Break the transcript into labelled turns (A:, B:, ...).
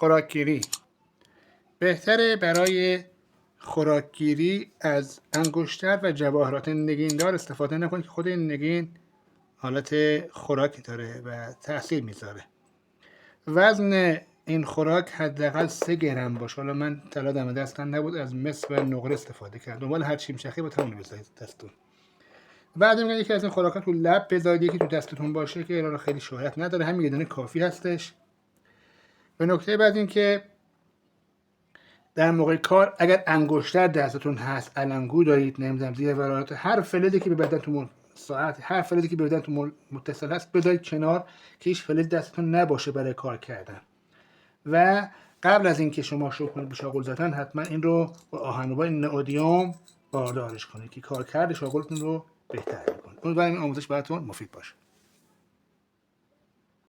A: خوراکگیری. بهتره برای خوراکگیری از انگشتر و جواهرات نگیندار استفاده نکنید که خود این نگین حالت خوراکی داره و تأثیر میذاره. وزن این خوراک حداقل 3 گرم باشه. حالا من طلا دم دستم نبود، از مس و نقره استفاده کردم. دنبال هر چیمچخی با تموم بذارید دستتون. بعد میگم یکی از این خوراکات تو لب بذارید، یکی تو دستتون باشه که اینا خیلی شهرت نداره، همین یه دونه کافی هستش. به نکته بعد این که در موقع کار اگر انگشتر دستتون هست، علنگو دارید، نمیدونم زیر ورایات، هر فلزی که به بدن تو ساعت، هر فلزی که به بدن تو متصل هست بذارید کنار که هیچ فلز دستتون نباشه برای کار کردن. و قبل از اینکه شما شروع کنید به شاغل زدن حتما این رو با آهنربای نئودیم باردارش کنید که کارکرد شاغلتون رو بهتر کنید. امیدوارم این آموزش براتون مفید باشه.